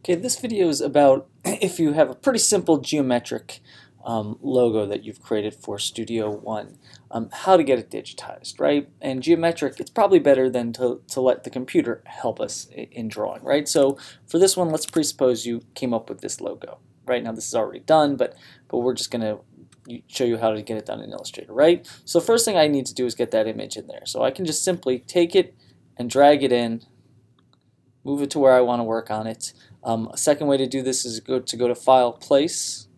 Okay, this video is about if you have a pretty simple geometric logo that you've created for Studio One, how to get it digitized, right? And geometric, it's probably better than to let the computer help us in drawing, right? So for this one, let's presuppose you came up with this logo. Right now this is already done, but we're just going to show you how to get it done in Illustrator, right? So first thing I need to do is get that image in there. So I can just simply take it and drag it in, move it to where I want to work on it. A second way to do this is go to File, Place,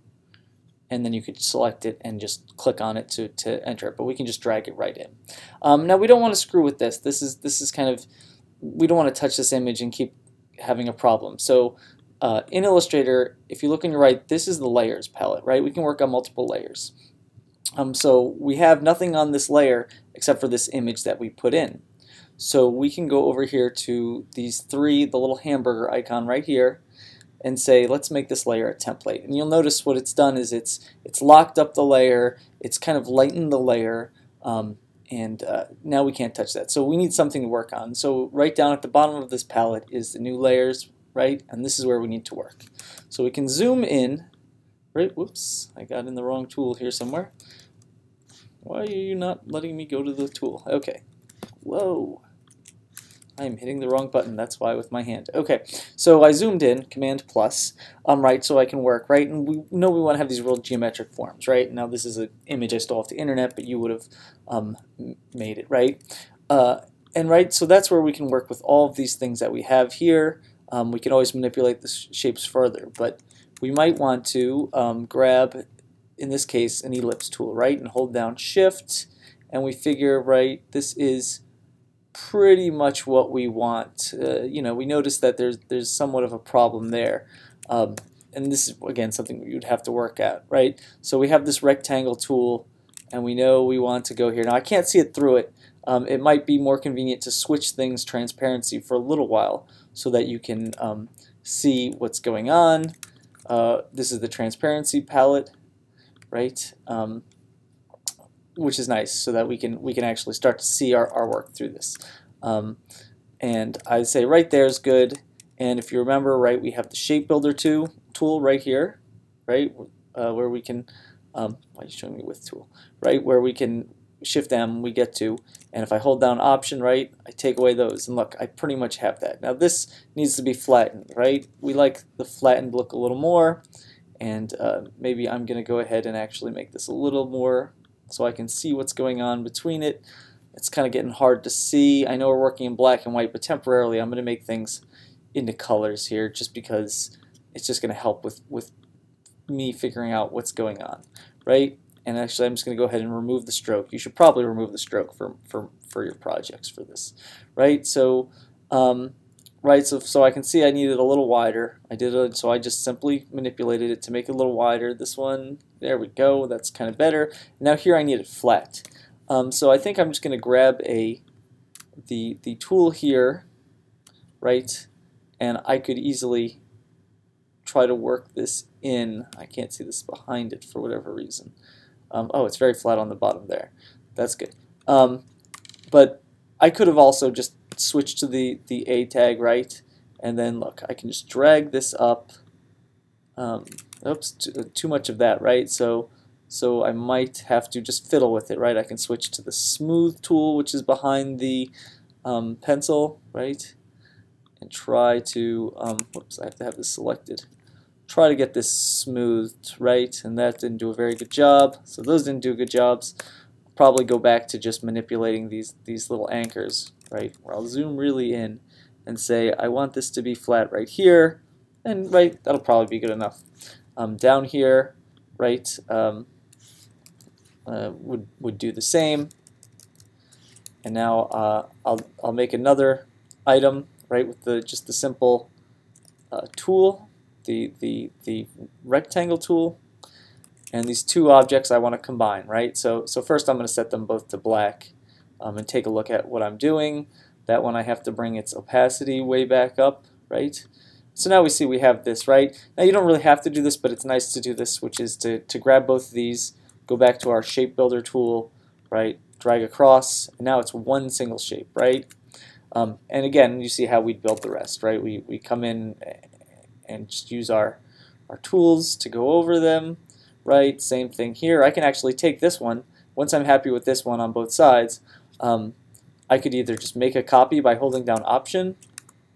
and then you could select it and just click on it to enter it. But we can just drag it right in. Now we don't want to screw with this. This is kind of, we don't want to touch this image and keep having a problem. So in Illustrator, if you look on your right, this is the layers palette, right? We can work on multiple layers. So we have nothing on this layer except for this image that we put in. So we can go over here to these three, the little hamburger icon right here, and say, let's make this layer a template. And you'll notice what it's done is it's locked up the layer, it's kind of lightened the layer, and now we can't touch that. So we need something to work on. So right down at the bottom of this palette is the new layers, right? And this is where we need to work. So we can zoom in, right? Whoops, I got in the wrong tool here somewhere. Why are you not letting me go to the tool? Okay. Whoa. I'm hitting the wrong button, that's why with my hand. Okay, so I zoomed in, Command plus, right, so I can work, right? And we know we want to have these real geometric forms, right? Now this is an image I stole off the internet, but you would have made it, right? And right, so that's where we can work with all of these things that we have here. We can always manipulate the shapes further, but we might want to grab, in this case, an ellipse tool, right? And hold down Shift, and we figure, right, this is pretty much what we want. You know, we notice that there's somewhat of a problem there, and this is again something you'd have to work at, right? So we have this rectangle tool, and we know we want to go here. Now I can't see it through it. It might be more convenient to switch things transparency for a little while so that you can see what's going on. This is the transparency palette, right? Which is nice, so that we can actually start to see our work through this. And I'd say right there is good. And if you remember, right, we have the Shape Builder tool right here, right, where we can. Why are you showing me with tool? Right, where we can Shift M, we get to, and if I hold down Option, right, I take away those, and look, I pretty much have that. Now this needs to be flattened, right? We like the flattened look a little more, and maybe I'm going to go ahead and actually make this a little more so I can see what's going on between it. It's kind of getting hard to see. I know we're working in black and white, but temporarily I'm going to make things into colors here just because it's just going to help with me figuring out what's going on, right? And actually I'm just going to go ahead and remove the stroke. You should probably remove the stroke for your projects for this, right? So right, so I can see I need it a little wider. So I just simply manipulated it to make it a little wider. This one, there we go, that's kind of better. Now here I need it flat. So I think I'm just going to grab the tool here, right, and I could easily try to work this in. I can't see this behind it for whatever reason. Oh, it's very flat on the bottom there. That's good. But I could have also just switched to the A tag, right? And then look, I can just drag this up. Oops, too much of that, right? So I might have to just fiddle with it, right? I can switch to the Smooth tool, which is behind the pencil, right? And try to, whoops, I have to have this selected. Try to get this smoothed, right? And that didn't do a very good job. So those didn't do good jobs. Probably go back to just manipulating these little anchors, right? Where I'll zoom really in and say I want this to be flat right here, and right, that'll probably be good enough. Down here, right, would do the same. And now I'll make another item, right, with just the simple tool, the rectangle tool. And these two objects I want to combine, right? So first I'm going to set them both to black and take a look at what I'm doing. That one I have to bring its opacity way back up, right? So now we see we have this, right? Now you don't really have to do this, but it's nice to do this, which is to grab both of these, go back to our Shape Builder tool, right? Drag across, and now it's one single shape, right? And again, you see how we built the rest, right? We come in and just use our tools to go over them, right? Same thing here. I can actually take this one. Once I'm happy with this one on both sides, I could either just make a copy by holding down Option,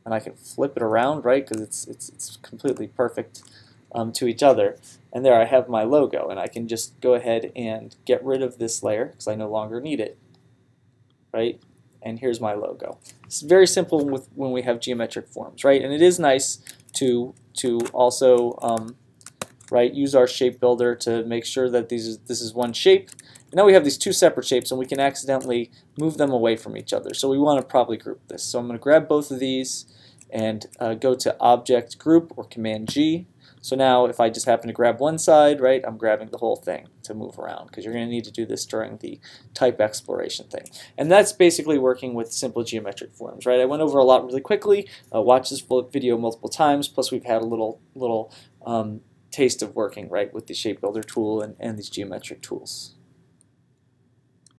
and I can flip it around, right? Because it's completely perfect to each other. And there I have my logo, and I can just go ahead and get rid of this layer because I no longer need it, right? And here's my logo. It's very simple when we have geometric forms, right? And it is nice to also right, use our shape builder to make sure that this is one shape. And now we have these two separate shapes, and we can accidentally move them away from each other. So we want to probably group this. So I'm going to grab both of these and go to Object Group or Command G. So now if I just happen to grab one side, right, I'm grabbing the whole thing to move around, because you're going to need to do this during the type exploration thing. And that's basically working with simple geometric forms, right? I went over a lot really quickly. Watch this video multiple times, plus we've had a little taste of working, right, with the shape builder tool and these geometric tools.